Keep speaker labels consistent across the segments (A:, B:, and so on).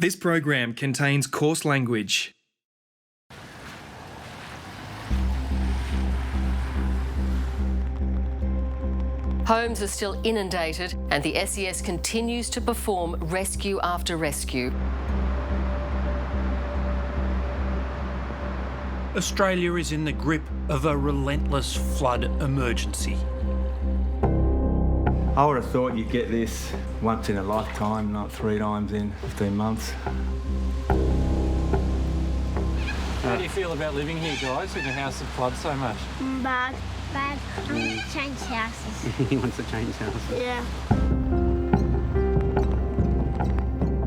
A: This program contains coarse language.
B: Homes are still inundated and the SES continues to perform rescue after rescue.
C: Australia is in the grip of a relentless flood emergency.
D: I would have thought you'd get this once in a lifetime, not 3 times in 15 months.
E: How do you feel about living here, guys, in a house that floods so much?
F: Bad. I want to change houses.
G: He wants to change houses.
F: Yeah.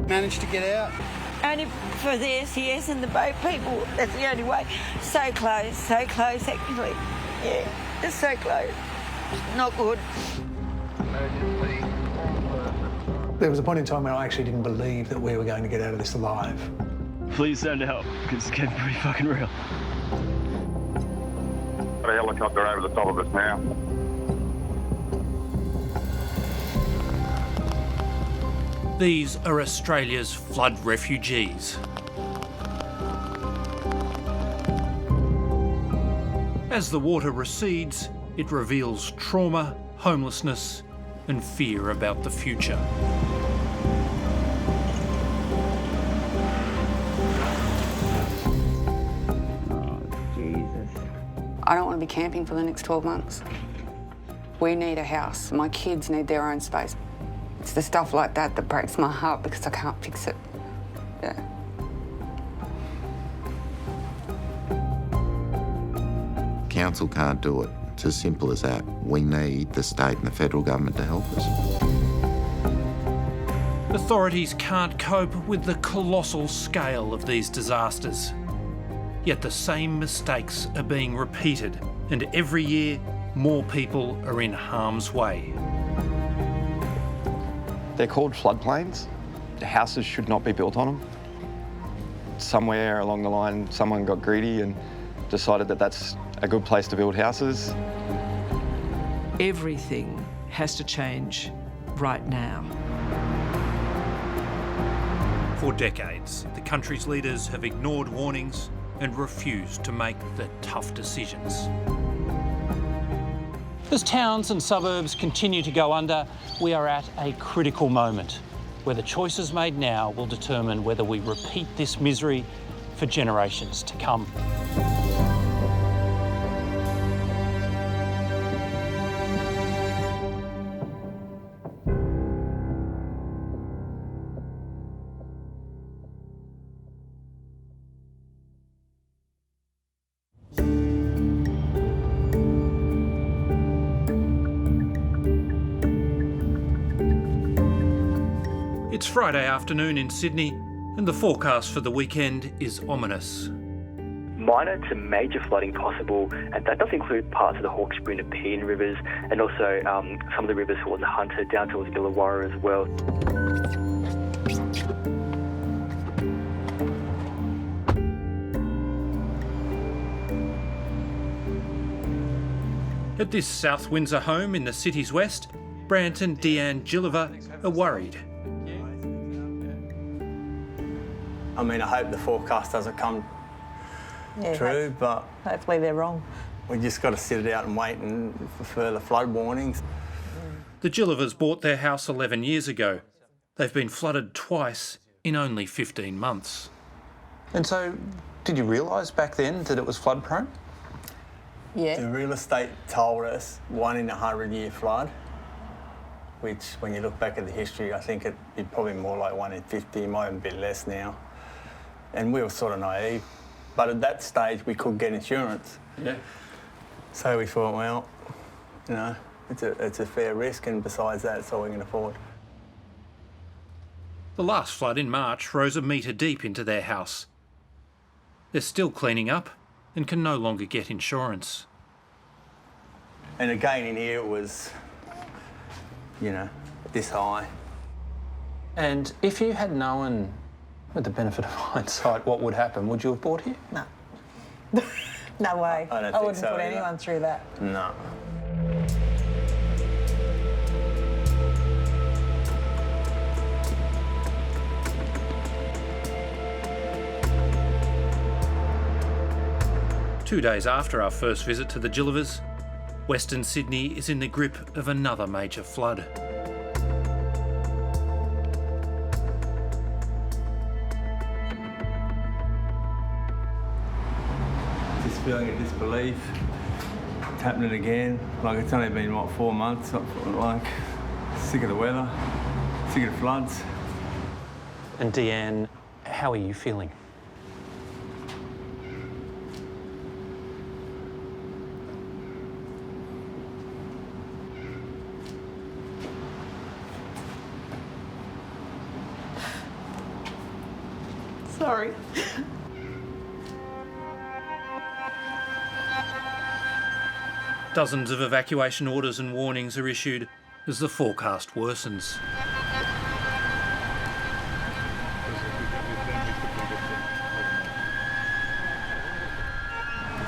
H: Managed to get out?
I: Only for the SES and the boat people. That's the only way. So close actually. Yeah, it's so close. Not good.
J: There was a point in time where I actually didn't believe that we were going to get out of this alive.
K: Please send help, because it's getting pretty fucking real.
L: Got a helicopter over the top of us now.
C: These are Australia's flood refugees. As the water recedes, it reveals trauma, homelessness, and fear about the future.
M: I don't want to be camping for the next 12 months. We need a house. My kids need their own space. It's the stuff like that that breaks my heart because I can't fix it. Yeah.
N: Council can't do it. It's as simple as that. We need the state and the federal government to help us.
C: Authorities can't cope with the colossal scale of these disasters. Yet the same mistakes are being repeated, and every year more people are in harm's way.
O: They're called floodplains. The houses should not be built on them. Somewhere along the line, someone got greedy and decided that that's a good place to build houses.
P: Everything has to change right now.
C: For decades, the country's leaders have ignored warnings and refused to make the tough decisions. As towns and suburbs continue to go under, we are at a critical moment where the choices made now will determine whether we repeat this misery for generations to come. It's Friday afternoon in Sydney, and the forecast for the weekend is ominous.
Q: Minor to major flooding possible, and that does include parts of the Hawkesbury and Nepean rivers, and also some of the rivers towards the Hunter, down towards Illawarra as well.
C: At this South Windsor home in the city's west, Brant and Deanne Gilliver are worried.
D: I mean, I hope the forecast doesn't come true, but
I: hopefully they're wrong.
D: We just got to sit it out and wait for further flood warnings.
C: The Gillivers bought their house 11 years ago. They've been flooded twice in only 15 months.
E: And so, did you realise back then that it was flood prone?
I: Yeah.
D: The real estate told us 1 in a 100-year flood, which, when you look back at the history, I think it'd be probably more like 1 in 50, it might even be less now. And we were sort of naive. But at that stage, we could get insurance.
E: Yeah.
D: So we thought, well, you know, it's a fair risk, and besides that, it's all we can afford.
C: The last flood in March rose a metre deep into their house. They're still cleaning up and can no longer get insurance.
D: And again, in here, it was, you know, this high.
E: And if you had known, with the benefit of hindsight, what would happen, would you have bought here?
I: No. No way.
D: I
I: wouldn't put anyone through that.
D: No.
C: 2 days after our first visit to the Gillivers, Western Sydney is in the grip of another major flood.
D: Just feeling of disbelief. It's happening again. Like, it's only been, 4 months? Like, sick of the weather, sick of the floods.
E: And Deanne, how are you feeling?
I: Sorry.
C: Dozens of evacuation orders and warnings are issued as the forecast worsens.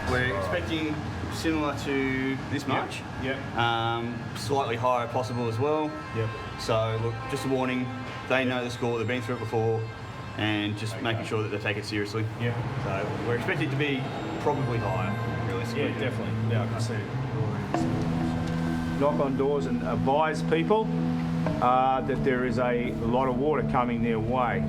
G: We're expecting similar to this March.
K: Yep.
G: Slightly higher if possible as well.
K: Yep.
G: So look, just a warning. They know the score. They've been through it before, and just making sure that they take it seriously.
K: Yeah.
G: So we're expecting to be probably higher, realistically.
K: Yeah, definitely. Yeah, I can see it. Knock on doors and advise people that there is a lot of water coming their way.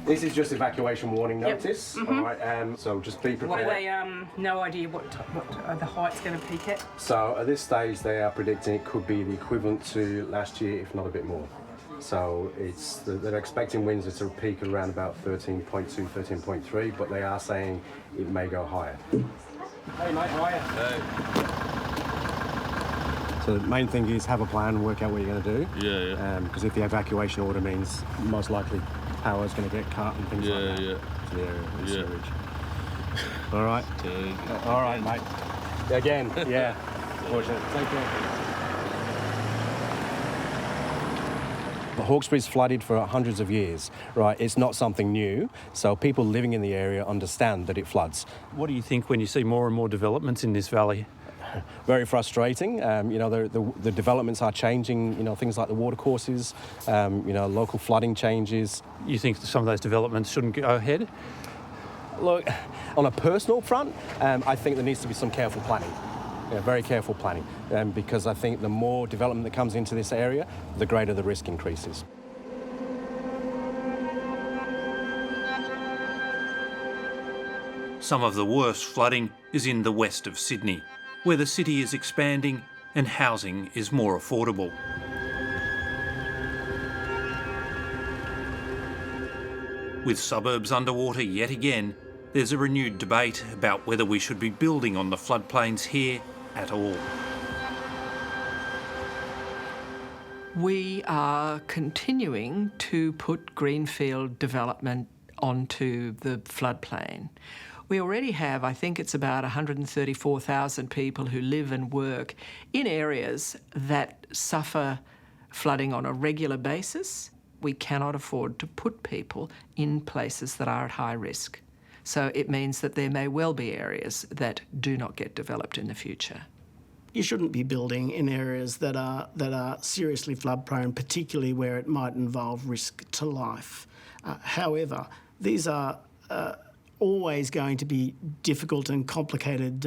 R: This is just evacuation warning notice.
S: Yep.
R: All right, so just be prepared.
S: What are they? No idea what the height's going to peak at.
R: So at this stage, they are predicting it could be the equivalent to last year, if not a bit more. So they're expecting winds to peak around about 13.2, 13.3, but they are saying it may go higher.
K: Hey mate, how are you?
R: So the main thing is have a plan and work out what you're going to do.
T: Yeah.
R: Because if the evacuation order means most likely power is going to get cut and things like that to the area of the sewage. All right. All right, mate. Again, yeah. Fortunate. Take care. Hawkesbury's flooded for hundreds of years, right? It's not something new, so people living in the area understand that it floods.
C: What do you think when you see more and more developments in this valley?
R: Very frustrating. The developments are changing, things like the watercourses, local flooding changes.
C: You think some of those developments shouldn't go ahead?
R: Look, on a personal front, I think there needs to be some careful planning. Very careful planning, because I think the more development that comes into this area, the greater the risk increases.
C: Some of the worst flooding is in the west of Sydney, where the city is expanding and housing is more affordable. With suburbs underwater yet again, there's a renewed debate about whether we should be building on the floodplains here at all.
P: We are continuing to put greenfield development onto the floodplain. We already have, I think it's about 134,000 people who live and work in areas that suffer flooding on a regular basis. We cannot afford to put people in places that are at high risk. So it means that there may well be areas that do not get developed in the future.
U: You shouldn't be building in areas that are seriously flood prone, particularly where it might involve risk to life. However, these are always going to be difficult and complicated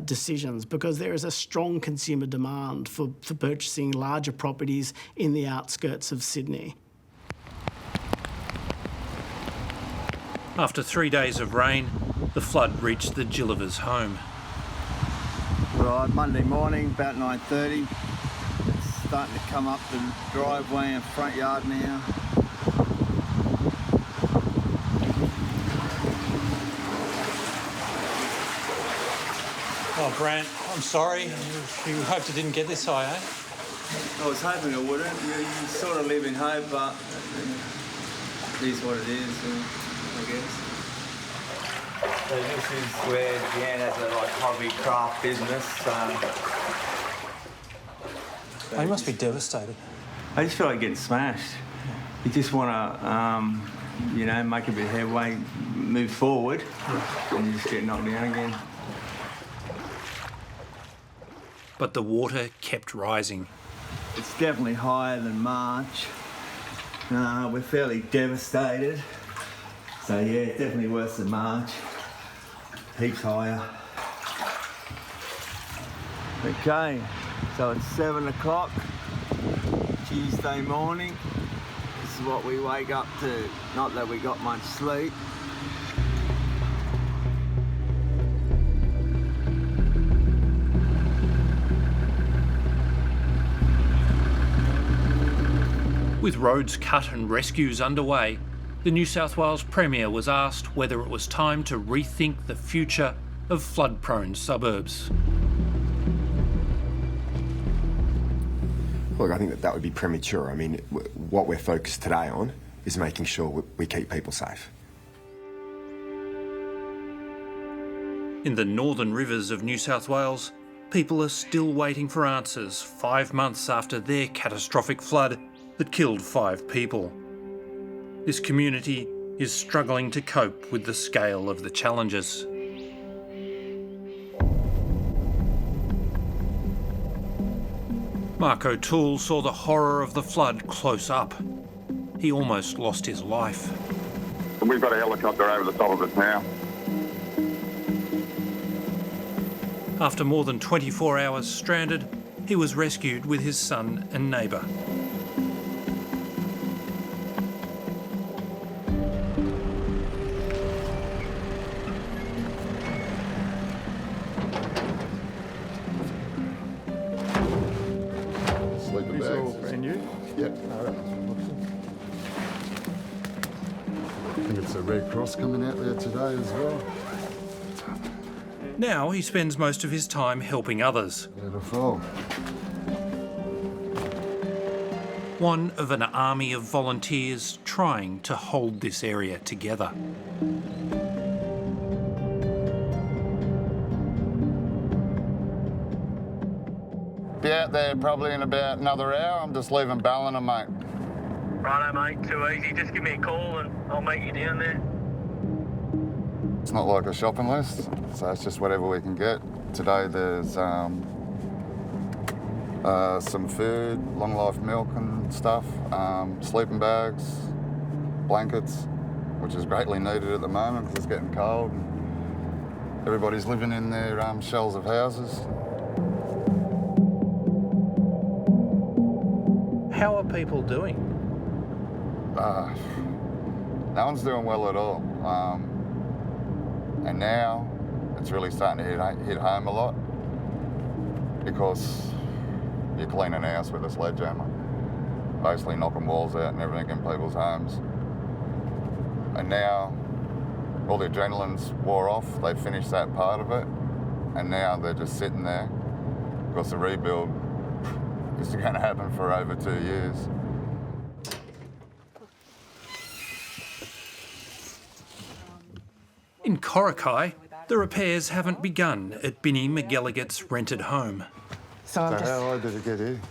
U: decisions because there is a strong consumer demand for purchasing larger properties in the outskirts of Sydney.
C: After 3 days of rain, the flood reached the Gillivers' home.
D: Right, Monday morning, about 9:30. It's starting to come up the driveway and front yard now.
C: Oh, Grant, I'm sorry. You hoped it didn't get this high, eh?
D: I was hoping it wouldn't. You sort of live in hope, but it is what it is, I guess.
T: So this is where Jan has a hobby craft business.
E: They must be devastated.
T: I just feel like getting smashed. You just want to, make a bit of headway, move forward, and you just get knocked down again.
C: But the water kept rising.
T: It's definitely higher than March. We're fairly devastated. So yeah, it's definitely worse than March. Heaps higher. Okay, so it's 7 o'clock, Tuesday morning. This is what we wake up to. Not that we got much sleep.
C: With roads cut and rescues underway, the New South Wales Premier was asked whether it was time to rethink the future of flood-prone suburbs.
V: Look, I think that would be premature. I mean, what we're focused today on is making sure we keep people safe.
C: In the northern rivers of New South Wales, people are still waiting for answers 5 months after their catastrophic flood that killed 5 people. This community is struggling to cope with the scale of the challenges. Mark O'Toole saw the horror of the flood close up. He almost lost his life.
L: We've got a helicopter over the top of us now.
C: After more than 24 hours stranded, he was rescued with his son and neighbour.
W: I think it's a Red Cross coming out there today as well.
C: Now he spends most of his time helping others.
W: Beautiful.
C: One of an army of volunteers trying to hold this area together.
W: Be out there probably in about another hour. I'm just leaving Ballina, mate.
X: Righto, mate. Too easy. Just give me a call and I'll meet you down there.
W: It's not like a shopping list, so it's just whatever we can get. Today there's some food, long life milk and stuff, sleeping bags, blankets, which is greatly needed at the moment because it's getting cold. Everybody's living in their shells of houses.
C: How are people doing?
W: No one's doing well at all. And now it's really starting to hit home a lot because you're cleaning a house with a sledgehammer, basically knocking walls out and everything in people's homes. And now all the adrenaline's wore off, they finished that part of it, and now they're just sitting there because the rebuild is going to happen for over 2 years.
C: In Coracai, the repairs haven't begun at Binny McGilligan's rented home.
W: So how high did it get here?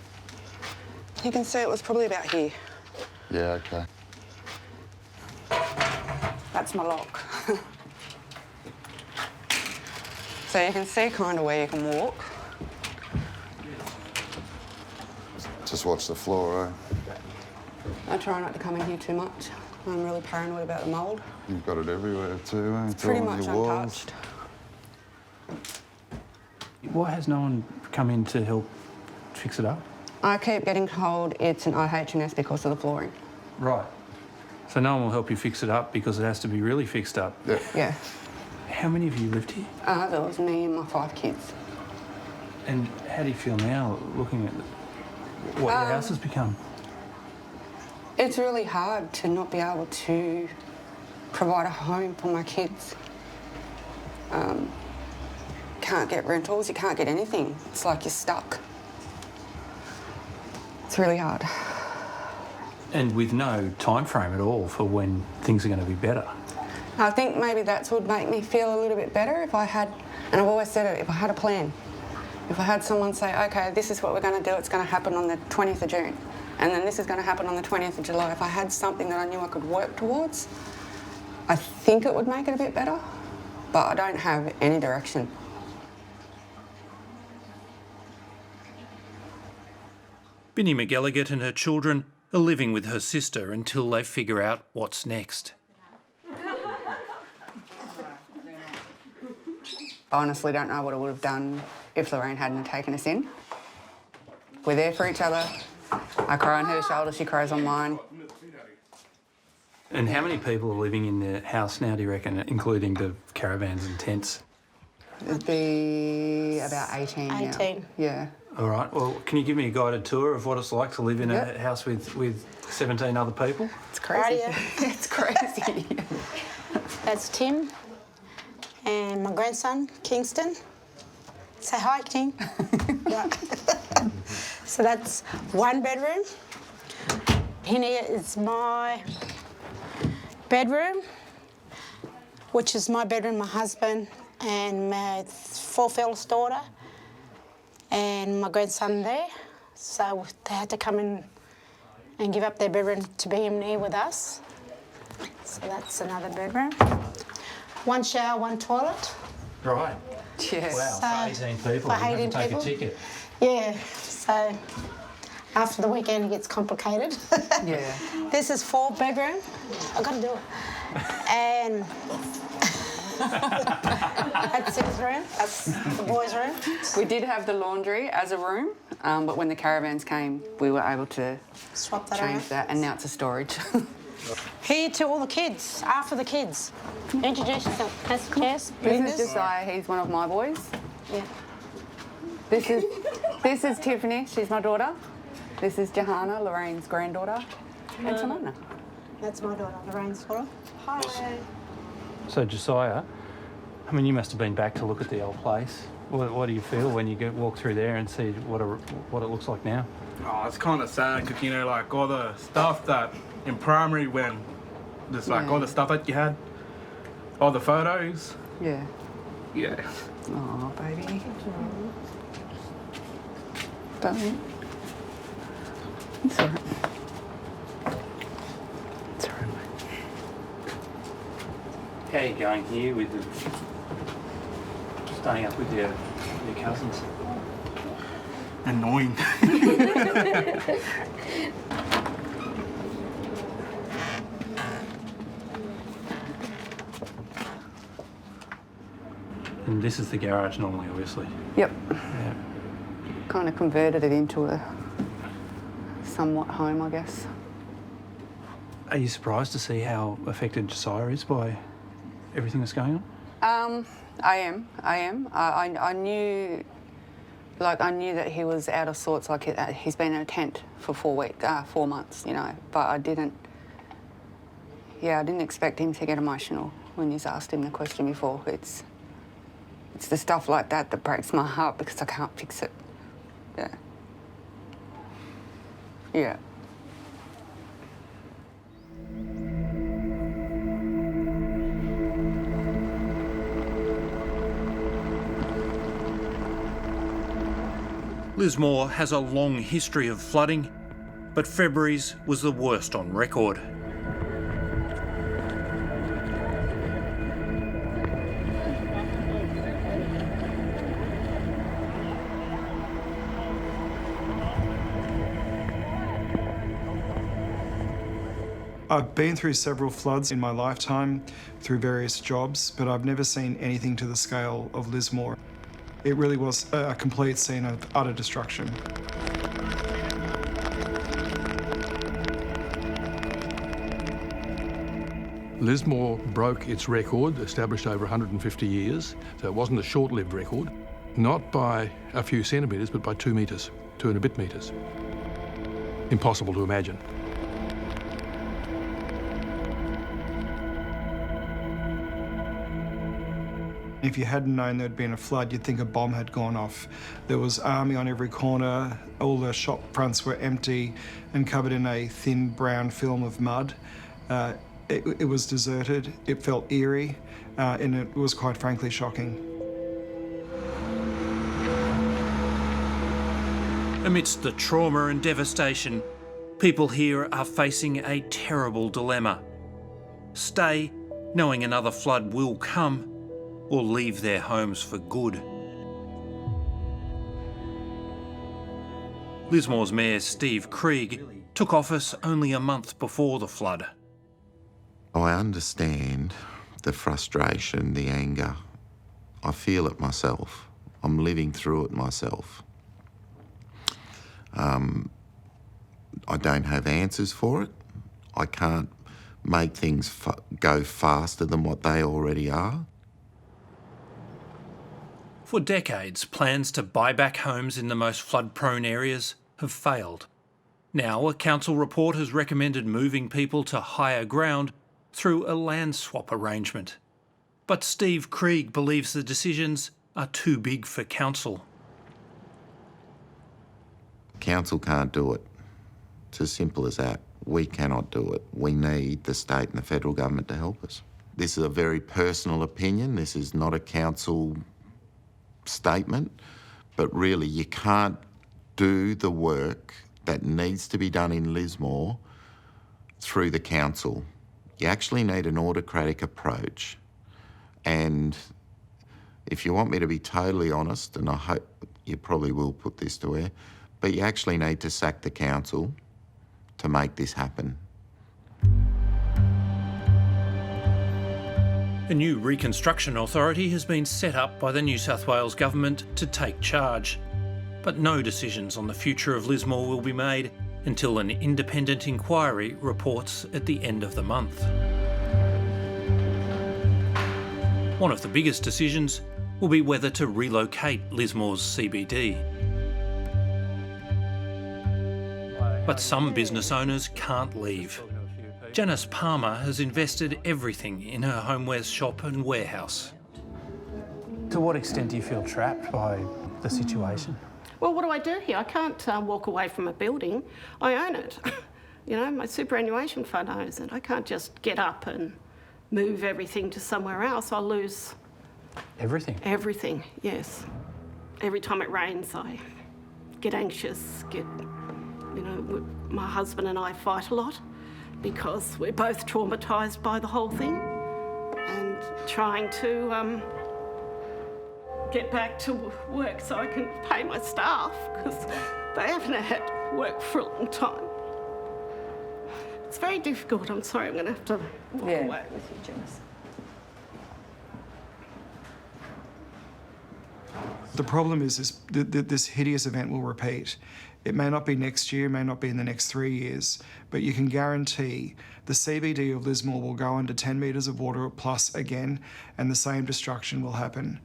M: You can see it was probably about here.
W: Yeah, okay.
M: That's my lock. So you can see kind of where you can walk.
W: Just watch the floor, eh?
M: I try not to come in here too much. I'm really paranoid about the mould.
W: You've got it everywhere too, eh?
M: It's pretty much untouched.
E: Why has no one come in to help fix it up?
M: I keep getting told it's an IH&S because of the flooring.
E: Right. So no one will help you fix it up because it has to be really fixed up?
M: Yeah.
E: How many of you lived here?
M: There was me and my 5 kids.
E: And how do you feel now, looking at what your house has become?
M: It's really hard to not be able to provide a home for my kids. Can't get rentals, you can't get anything. It's like you're stuck. It's really hard.
E: And with no time frame at all for when things are going to be better?
M: I think maybe that would make me feel a little bit better if I had, and I've always said it, if I had a plan. If I had someone say, okay, this is what we're going to do, it's going to happen on the 20th of June, and then this is going to happen on the 20th of July. If I had something that I knew I could work towards, I think it would make it a bit better, but I don't have any direction.
C: Binny McElligott and her children are living with her sister until they figure out what's next.
M: I honestly don't know what I would have done if Lorraine hadn't taken us in. We're there for each other. I cry on her shoulder, she cries on mine.
E: And how many people are living in the house now, do you reckon, including the caravans and tents?
M: It'd be about 18 now.
A: 18.
M: Yeah.
E: All right. Well, can you give me a guided tour of what it's like to live in a house with 17 other people?
M: It's crazy.
A: Rightio.
M: It's crazy.
A: That's Tim and my grandson, Kingston. Say hi, King. Yeah. So that's one bedroom. In here is my bedroom, which is my bedroom, my husband, and my fourth eldest daughter, and my grandson there. So they had to come in and give up their bedroom to be in here with us. So that's another bedroom. One shower, one toilet.
E: Right.
M: Yes.
E: Wow, for 18 people,
A: For
E: you have
A: 18
E: to take
A: people.
E: a ticket.
A: Yeah, so after the weekend it gets complicated.
M: Yeah.
A: This is 4 bedroom. I've got to do it. And that's 6 room. That's the boys' room.
M: We did have the laundry as a room, but when the caravans came, we were able to
A: swap that
M: change
A: out.
M: that, and now it's a storage.
A: Here to all the kids, after the kids. Introduce yourself. That's Jess.
M: This is Josiah, he's one of my boys.
A: Yeah.
M: This is Tiffany, she's my daughter. This is Johanna, Lorraine's granddaughter. And Simona.
A: That's my daughter, Lorraine's daughter. Hi.
E: So, Josiah, I mean, you must have been back to look at the old place. What do you feel when you walk through there and see what it looks like now?
B: Oh, it's kind of sad because, you know, like all the stuff that in primary when just like all the stuff that you had, all the photos.
M: Yeah.
B: Yeah.
M: Oh, baby. Don't. It's all right. It's all right, mate.
E: How are you going here with staying up with your cousins?
B: Annoying.
E: And this is the garage normally, obviously.
M: Yep.
E: Yeah.
M: Kind of converted it into a somewhat home, I guess.
E: Are you surprised to see how affected Josiah is by everything that's going on?
M: I am. I knew, I knew that he was out of sorts. Like he's been in a tent for 4 months, you know. But I didn't expect him to get emotional when you asked him the question before. It's the stuff like that that breaks my heart because I can't fix it. Yeah. Yeah.
C: Lismore has a long history of flooding, but February's was the worst on record.
F: I've been through several floods in my lifetime through various jobs, but I've never seen anything to the scale of Lismore. It really was a complete scene of utter destruction.
H: Lismore broke its record, established over 150 years, so it wasn't a short-lived record, not by a few centimetres, but by 2 metres, 2 and a bit metres. Impossible to imagine.
F: If you hadn't known there'd been a flood, you'd think a bomb had gone off. There was army on every corner, all the shop fronts were empty and covered in a thin brown film of mud. It was deserted, it felt eerie, and it was quite frankly shocking.
C: Amidst the trauma and devastation, people here are facing a terrible dilemma. Stay, knowing another flood will come, or leave their homes for good. Lismore's Mayor Steve Krieg took office only a month before the flood.
J: I understand the frustration, the anger. I feel it myself. I'm living through it myself. I don't have answers for it. I can't make things go faster than what they already are.
C: For decades, plans to buy back homes in the most flood-prone areas have failed. Now, a council report has recommended moving people to higher ground through a land swap arrangement. But Steve Krieg believes the decisions are too big for council.
J: Council can't do it. It's as simple as that. We cannot do it. We need the state and the federal government to help us. This is a very personal opinion. This is not a council statement, but really you can't do the work that needs to be done in Lismore through the council. You actually need an autocratic approach. And if you want me to be totally honest, and I hope you probably will put this to air, but you actually need to sack the council to make this happen.
C: A new reconstruction authority has been set up by the New South Wales government to take charge. But no decisions on the future of Lismore will be made until an independent inquiry reports at the end of the month. One of the biggest decisions will be whether to relocate Lismore's CBD. But some business owners can't leave. Janice Palmer has invested everything in her homewares shop and warehouse.
E: To what extent do you feel trapped by the situation?
N: Well, what do I do here? I can't walk away from a building. I own it. You know, my superannuation fund owns it. I can't just get up and move everything to somewhere else. I'll lose...
E: Everything?
N: Everything, yes. Every time it rains, I get anxious, you know, my husband and I fight a lot because we're both traumatised by the whole thing and trying to get back to work so I can pay my staff because they haven't had work for a long time. It's very difficult. I'm sorry, I'm going to have to walk away with you, Janice.
F: The problem is this hideous event will repeat. It may not be next year, may not be in the next 3 years, but you can guarantee the CBD of Lismore will go under 10 metres of water plus again, and the same destruction will happen.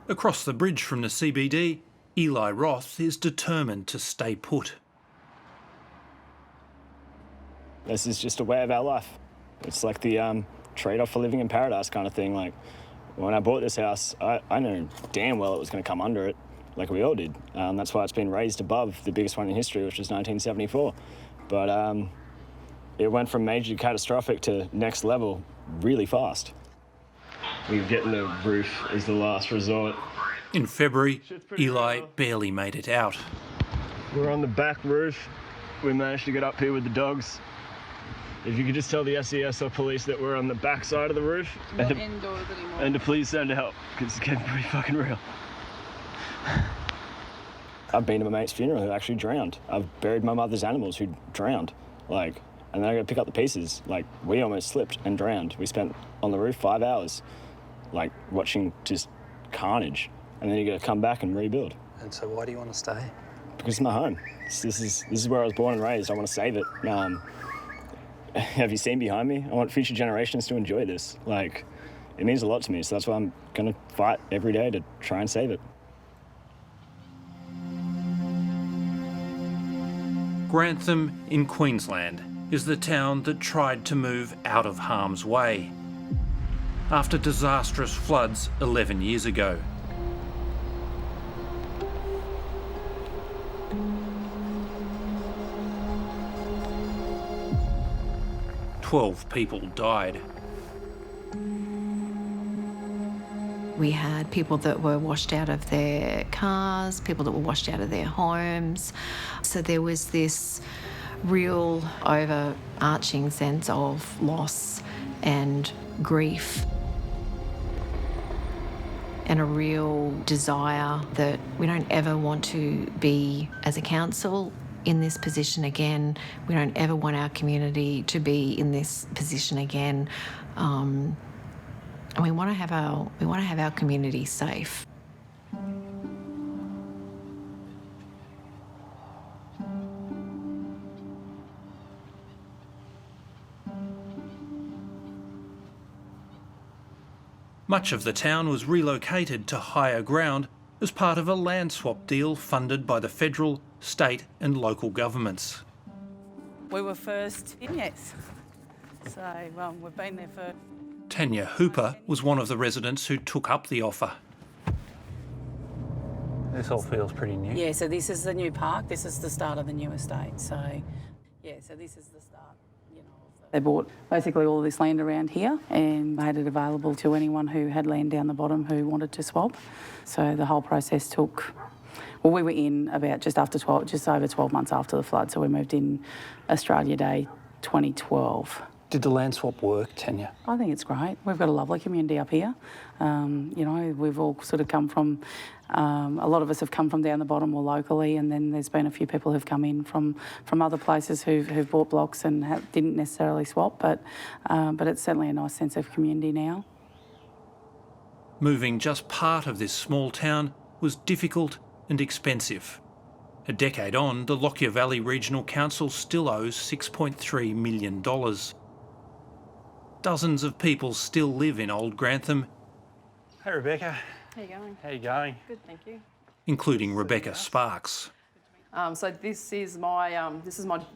C: Across the bridge from the CBD, Eli Roth is determined to stay put.
O: This is just a way of our life. It's like the trade-off for living in paradise kind of thing. Like, when I bought this house, I knew damn well it was going to come under it, like we all did. That's why it's been raised above the biggest one in history, which was 1974. But it went from major catastrophic to next level really fast. We're getting the roof as the last resort.
C: In February, Eli barely made it out.
O: We're on the back roof. We managed to get up here with the dogs. If you could just tell the SES or police that we're on the back side of the roof and to please send help, because it's getting pretty fucking real. I've been to my mate's funeral who actually drowned. I've buried my mother's animals who drowned. And then I got to pick up the pieces. We almost slipped and drowned. We spent on the roof 5 hours, watching just carnage. And then you got to come back and rebuild.
E: And so why do you want to stay?
O: Because it's my home. This is where I was born and raised. I want to save it. Have you seen behind me? I want future generations to enjoy this. It means a lot to me, so that's why I'm going to fight every day to try and save it.
C: Grantham in Queensland is the town that tried to move out of harm's way after disastrous floods 11 years ago. 12 people died.
G: We had people that were washed out of their cars, people that were washed out of their homes. So there was this real overarching sense of loss and grief, and a real desire that we don't ever want to be, as a council, in this position again. We don't ever want our community to be in this position again. And we want to have our community safe.
C: Much of the town was relocated to higher ground as part of a land swap deal funded by the federal, state and local governments.
I: We were first in, yes. So, we've been there for...
C: Tanya Hooper was one of the residents who took up the offer.
E: This all feels pretty new.
I: Yeah, so this is the new park. This is the start of the new estate. So, yeah, so this is the start, you know. They bought basically all of this land around here and made it available to anyone who had land down the bottom who wanted to swap. So the whole process took... Well, we were in about just over 12 months after the flood. So we moved in Australia Day 2012.
E: Did the land swap work, Tanya?
I: I think it's great. We've got a lovely community up here. You know, we've all sort of come from, a lot of us have come from down the bottom or locally, and then there's been a few people who've come in from other places who've bought blocks and didn't necessarily swap, but it's certainly a nice sense of community now.
C: Moving just part of this small town was difficult and expensive. A decade on, the Lockyer Valley Regional Council still owes $6.3 million. Dozens of people still live in Old Grantham.
E: Hey, Rebecca.
Q: How you going?
E: How you going?
Q: Good, thank you.
C: Including Rebecca Sparks.
Q: So this is my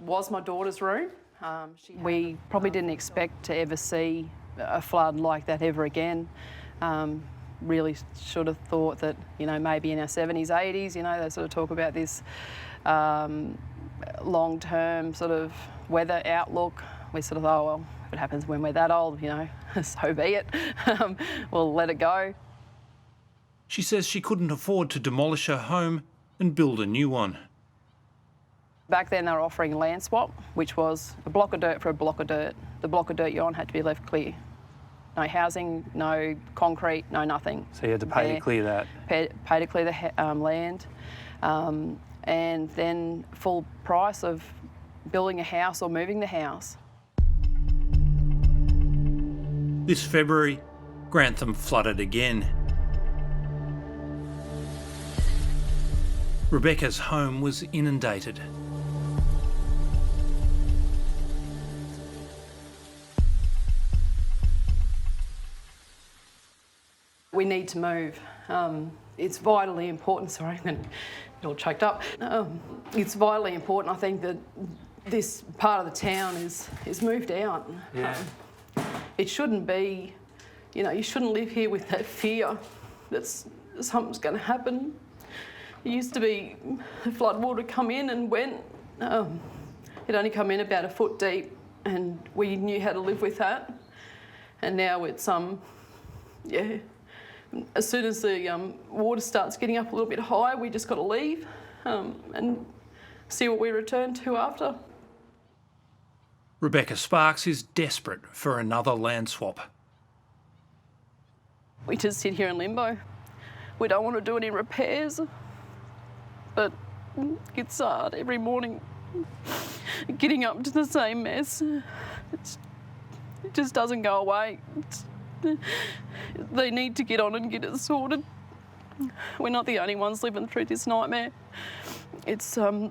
Q: was my daughter's room. We probably didn't expect to ever see a flood like that ever again. Really should have thought that, you know, maybe in our 70s, 80s, you know, they sort of talk about this long-term sort of weather outlook. We sort of thought, oh, well, if it happens when we're that old, you know, so be it. We'll let it go.
C: She says she couldn't afford to demolish her home and build a new one.
Q: Back then they were offering land swap, which was a block of dirt for a block of dirt. The block of dirt you're on had to be left clear. No housing, no concrete, no nothing.
E: So you had to pay to clear that?
Q: Pay to clear the land. And then full price of building a house or moving the house.
C: This February, Grantham flooded again. Rebecca's home was inundated.
Q: We need to move. It's vitally important, sorry, I'm going to get all choked up. It's vitally important, I think, that this part of the town is moved out.
E: Yeah.
Q: It shouldn't be, you know, you shouldn't live here with that fear that something's going to happen. It used to be the flood water come in and went. It only come in about a foot deep and we knew how to live with that. And now it's, yeah, as soon as the water starts getting up a little bit higher, we just got to leave and see what we return to after.
C: Rebecca Sparks is desperate for another land swap.
Q: We just sit here in limbo. We don't want to do any repairs, but it's hard every morning getting up to the same mess. It just doesn't go away. They need to get on and get it sorted. We're not the only ones living through this nightmare. It's, yeah,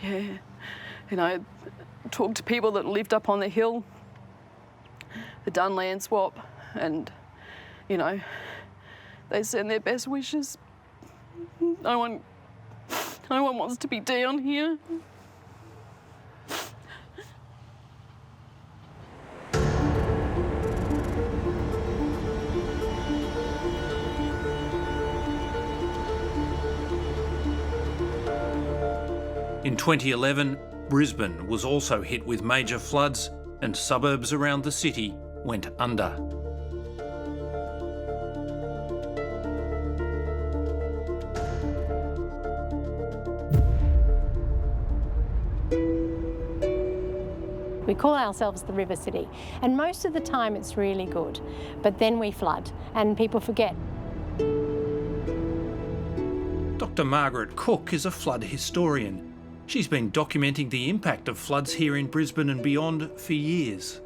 Q: you know, talk to people that lived up on the hill, that done land swap, and, you know, they send their best wishes. No one wants to be down here.
C: In 2011, Brisbane was also hit with major floods and suburbs around the city went under.
K: We call ourselves the River City, and most of the time it's really good, but then we flood and people forget.
C: Dr. Margaret Cook is a flood historian. She's been documenting the impact of floods here in Brisbane and beyond for years.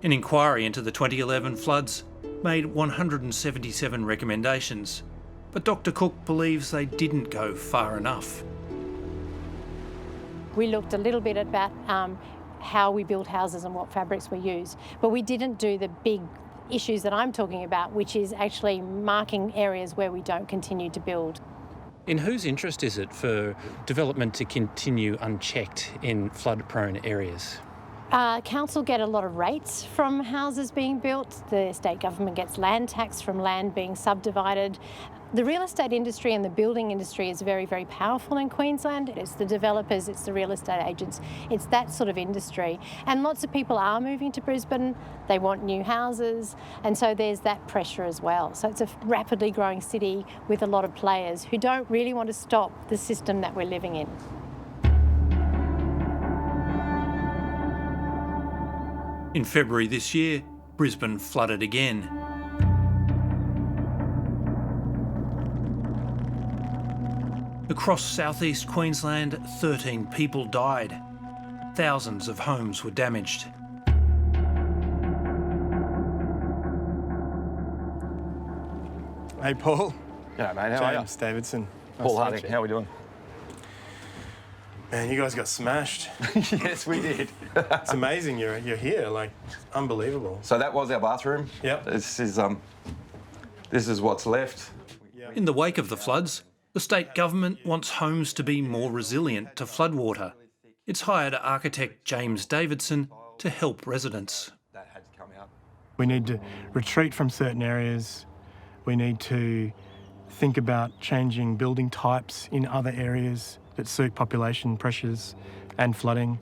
C: An inquiry into the 2011 floods made 177 recommendations, but Dr. Cook believes they didn't go far enough.
K: We looked a little bit about how we build houses and what fabrics we use, but we didn't do the big issues that I'm talking about, which is actually marking areas where we don't continue to build.
E: In whose interest is it for development to continue unchecked in flood-prone areas?
K: Council get a lot of rates from houses being built. The state government gets land tax from land being subdivided. The real estate industry and the building industry is very, very powerful in Queensland. It's the developers, it's the real estate agents, it's that sort of industry. And lots of people are moving to Brisbane, they want new houses, and so there's that pressure as well. So it's a rapidly growing city with a lot of players who don't really want to stop the system that we're living in.
C: In February this year, Brisbane flooded again. Across southeast Queensland, 13 people died. Thousands of homes were damaged.
P: Hey, Paul.
O: G'day, mate. How are you?
P: James Davidson.
O: Paul
P: Nice to
O: Harding.
P: meet you.
O: How are we doing?
P: Man, you guys got smashed.
O: Yes, we did.
P: It's amazing you're here, like, unbelievable.
R: So that was our bathroom.
P: Yep.
R: This is what's left.
C: In the wake of the floods, the state government wants homes to be more resilient to floodwater. It's hired architect James Davidson to help residents.
P: We need to retreat from certain areas. We need to think about changing building types in other areas that suit population pressures and flooding.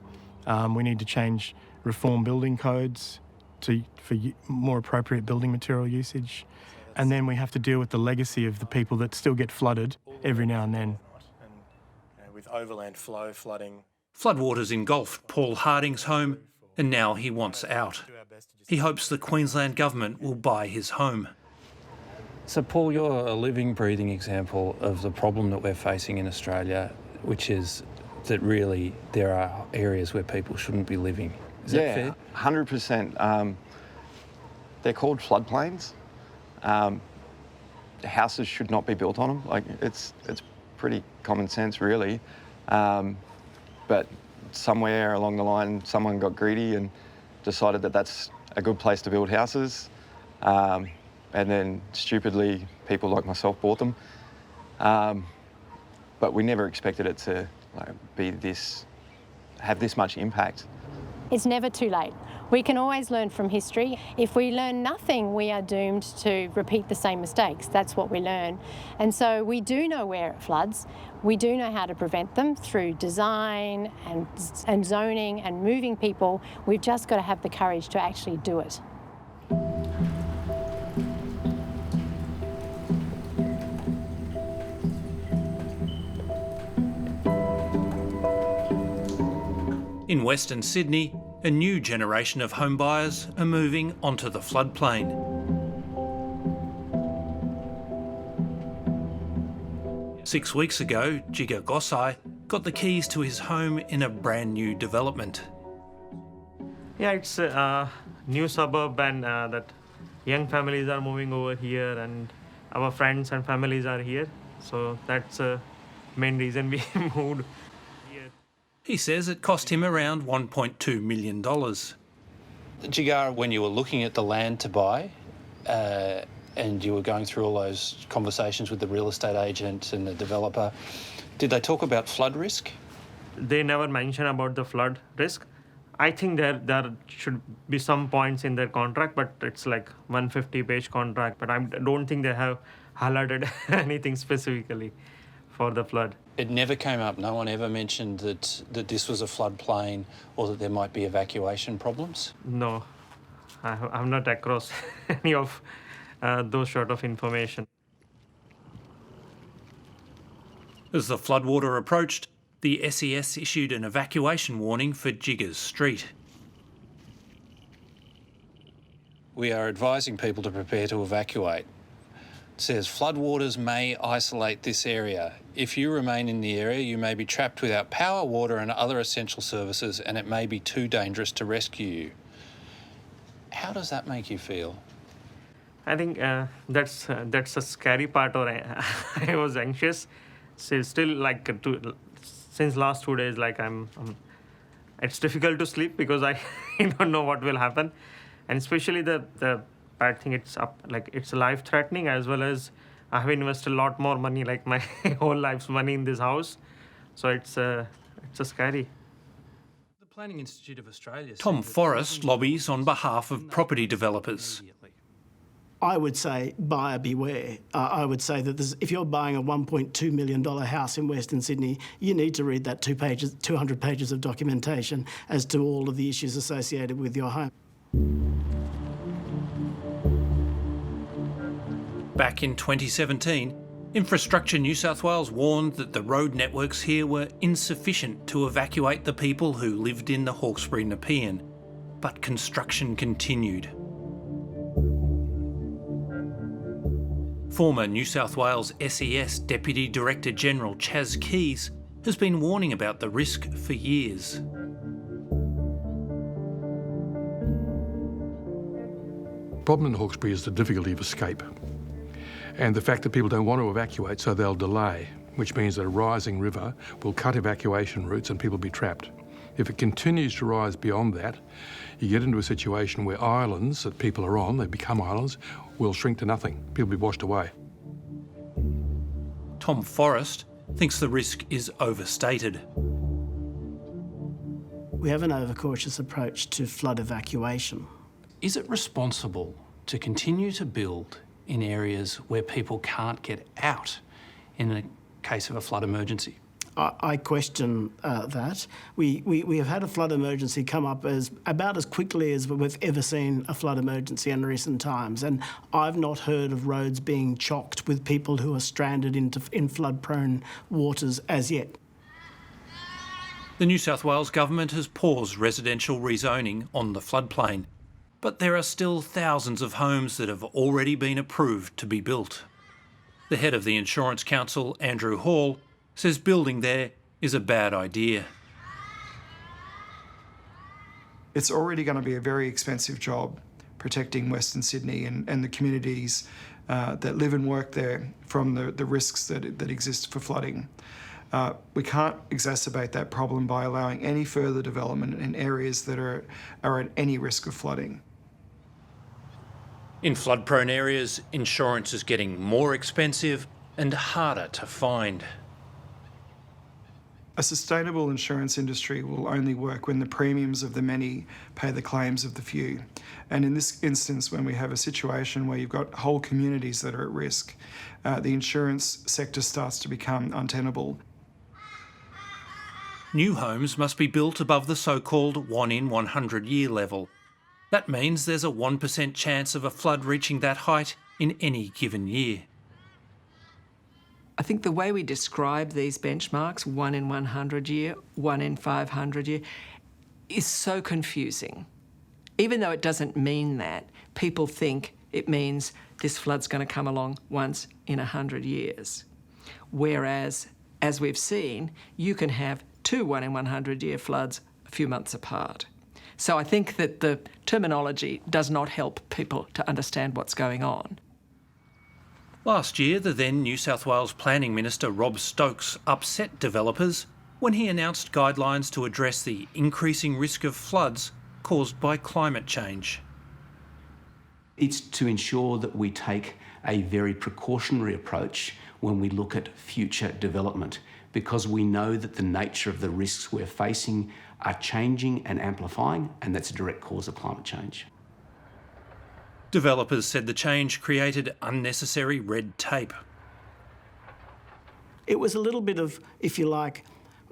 P: We need to reform building codes for more appropriate building material usage. And then we have to deal with the legacy of the people that still get flooded every now and then. And with overland flow flooding.
C: Floodwaters engulfed Paul Harding's home, and now he wants out. He hopes the Queensland government will buy his home.
E: So, Paul, you're a living, breathing example of the problem that we're facing in Australia, which is that really there are areas where people shouldn't be living. Is that fair?
R: 100%. They're called floodplains. Houses should not be built on them. Like it's pretty common sense, really. But somewhere along the line, someone got greedy and decided that that's a good place to build houses. And then stupidly, people like myself bought them. But we never expected it to have this much impact.
K: It's never too late. We can always learn from history. If we learn nothing, we are doomed to repeat the same mistakes. That's what we learn. And so we do know where it floods. We do know how to prevent them through design and zoning and moving people. We've just got to have the courage to actually do it.
C: In Western Sydney, a new generation of homebuyers are moving onto the floodplain. Six weeks ago, Jigga Gosai got the keys to his home in a brand new development.
S: Yeah, it's a new suburb and that young families are moving over here and our friends and families are here. So that's the main reason we moved.
C: He says it cost him around $1.2 million.
E: Jigga, when you were looking at the land to buy and you were going through all those conversations with the real estate agent and the developer, did they talk about flood risk?
S: They never mention about the flood risk. I think there should be some points in their contract, but it's like 150-page contract. But I don't think they have highlighted anything specifically for the flood.
E: It never came up. No one ever mentioned that this was a floodplain or that there might be evacuation problems?
S: No, I'm not across any of those sort of information.
C: As the floodwater approached, the SES issued an evacuation warning for Jiggers Street.
E: We are advising people to prepare to evacuate. It says floodwaters may isolate this area. If you remain in the area, you may be trapped without power, water and other essential services, and it may be too dangerous to rescue you. How does that make you feel?
S: I think that's a scary part, or I was anxious. So still, like, since last 2 days, like it's difficult to sleep because I don't know what will happen. And especially the bad thing, it's life-threatening, as well as I have invested a lot more money, like my whole life's money in this house. So it's scary.
C: The Planning Institute of Australia. Tom Forrest lobbies on behalf of property developers.
D: I would say buyer beware. I would say that if you're buying a $1.2 million house in Western Sydney, you need to read that 200 pages of documentation as to all of the issues associated with your home.
C: Back in 2017, Infrastructure New South Wales warned that the road networks here were insufficient to evacuate the people who lived in the Hawkesbury Nepean, but construction continued. Former New South Wales SES Deputy Director General Chaz Keys has been warning about the risk for years.
H: The problem in Hawkesbury is the difficulty of escape and the fact that people don't want to evacuate, so they'll delay, which means that a rising river will cut evacuation routes and people will be trapped. If it continues to rise beyond that, you get into a situation where islands that people are on, they become islands, will shrink to nothing. People will be washed away.
C: Tom Forrest thinks the risk is overstated.
D: We have an overcautious approach to flood evacuation.
E: Is it responsible to continue to build in areas where people can't get out in the case of a flood emergency?
D: I question that. We have had a flood emergency come up about as quickly as we've ever seen a flood emergency in recent times, and I've not heard of roads being chocked with people who are stranded in flood-prone waters as yet.
C: The New South Wales Government has paused residential rezoning on the floodplain, but there are still thousands of homes that have already been approved to be built. The head of the Insurance Council, Andrew Hall, says building there is a bad idea.
F: It's already going to be a very expensive job protecting Western Sydney and the communities that live and work there from the risks that exist for flooding. We can't exacerbate that problem by allowing any further development in areas that are at any risk of flooding.
C: In flood-prone areas, insurance is getting more expensive and harder to find.
F: A sustainable insurance industry will only work when the premiums of the many pay the claims of the few. And in this instance, when we have a situation where you've got whole communities that are at risk, the insurance sector starts to become untenable.
C: New homes must be built above the so-called 1 in 100 year level. That means there's a 1% chance of a flood reaching that height in any given year.
T: I think the way we describe these benchmarks, 1 in 100 year, 1 in 500 year, is so confusing. Even though it doesn't mean that, people think it means this flood's going to come along once in 100 years. Whereas, as we've seen, you can have 2 1 in 100 year floods a few months apart. So I think that the terminology does not help people to understand what's going on.
C: Last year, the then New South Wales Planning Minister Rob Stokes upset developers when he announced guidelines to address the increasing risk of floods caused by climate change.
U: It's to ensure that we take a very precautionary approach when we look at future development, because we know that the nature of the risks we're facing are changing and amplifying, and that's a direct cause of climate change.
C: Developers said the change created unnecessary red tape.
D: It was a little bit of, if you like,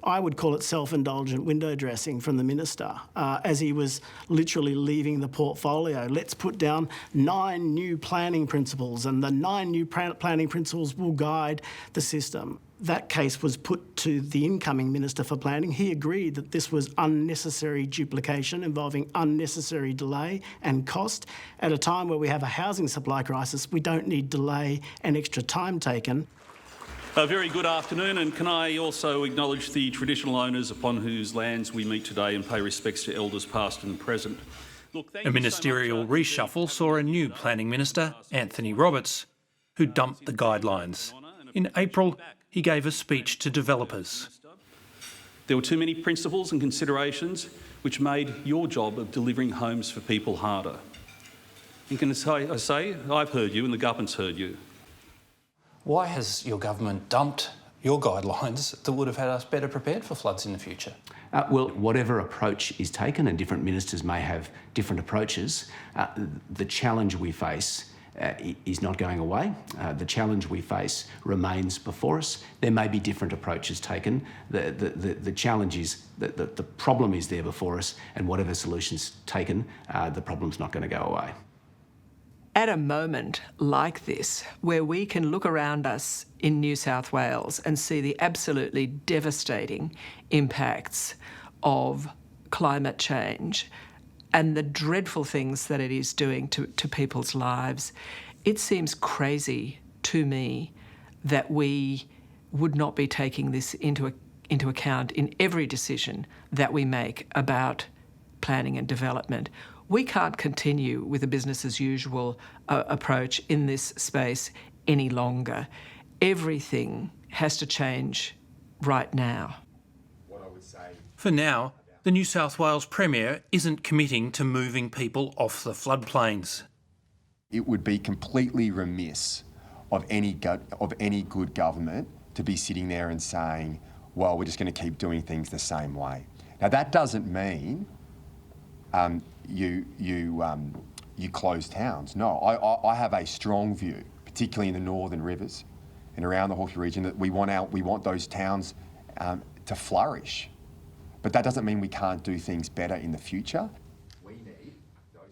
D: I would call it self-indulgent window dressing from the minister as he was literally leaving the portfolio. Let's put down 9 new planning principles, and the 9 new planning principles will guide the system. That case was put to the incoming Minister for Planning. He agreed that this was unnecessary duplication involving unnecessary delay and cost. At a time where we have a housing supply crisis, we don't need delay and extra time taken.
L: A very good afternoon, and can I also acknowledge the traditional owners upon whose lands we meet today and pay respects to elders past and present. Look,
C: a ministerial reshuffle saw a new planning minister, Anthony Roberts, who dumped the guidelines. In April, he gave a speech to developers.
L: There were too many principles and considerations which made your job of delivering homes for people harder. And can I say, I've heard you and the government's heard you.
E: Why has your government dumped your guidelines that would have had us better prepared for floods in the future?
U: Well, whatever approach is taken, and different ministers may have different approaches, the challenge we face is not going away. The challenge we face remains before us. There may be different approaches taken. The challenge is that the problem is there before us, and whatever solution's taken, the problem's not going to go away.
T: At a moment like this, where we can look around us in New South Wales and see the absolutely devastating impacts of climate change and the dreadful things that it is doing to people's lives, it seems crazy to me that we would not be taking this into account in every decision that we make about planning and development. We can't continue with a business as usual approach in this space any longer. Everything has to change right now.
C: For now, the New South Wales Premier isn't committing to moving people off the floodplains.
V: It would be completely remiss of any good government to be sitting there and saying, well, we're just going to keep doing things the same way. Now, that doesn't mean you close towns. No, I have a strong view, particularly in the northern rivers and around the Hawkesbury region, that we want those towns to flourish. But that doesn't mean we can't do things better in the future.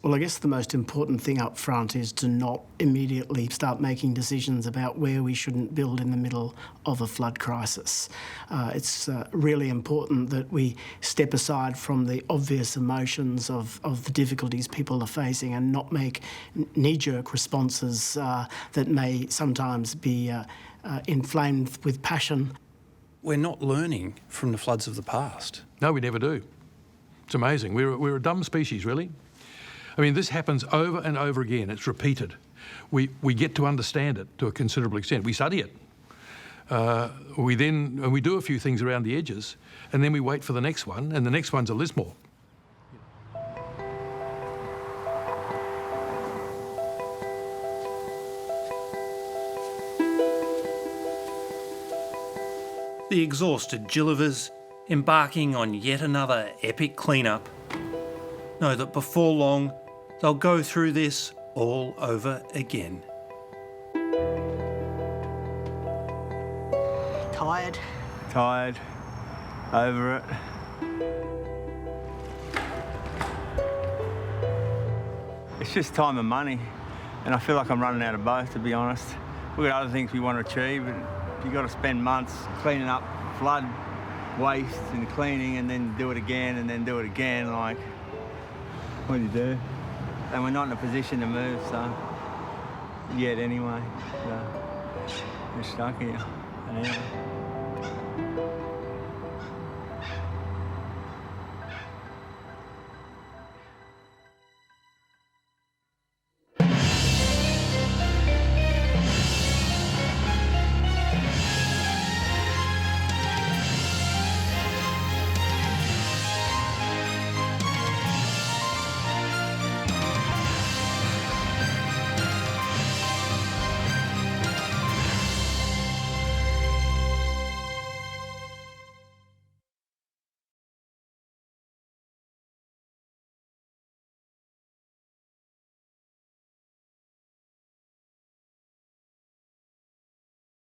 D: Well, I guess the most important thing up front is to not immediately start making decisions about where we shouldn't build in the middle of a flood crisis. It's really important that we step aside from the obvious emotions of the difficulties people are facing and not make knee-jerk responses that may sometimes be inflamed with passion.
C: We're not learning from the floods of the past.
H: No, we never do. It's amazing. We're a dumb species, really. I mean, this happens over and over again. It's repeated. We get to understand it to a considerable extent. We study it. We do a few things around the edges, and then we wait for the next one, and the next one's a Lismore.
C: The exhausted Gillivers, embarking on yet another epic clean-up, know that before long they'll go through this all over again.
W: Tired.
X: Tired. Over it. It's just time and money, and I feel like I'm running out of both, to be honest. We've got other things we want to achieve, but you've got to spend months cleaning up flood waste and cleaning, and then do it again, and then do it again, like, what do you do? And we're not in a position to move, so, yet anyway. So, we're stuck here. Anyway.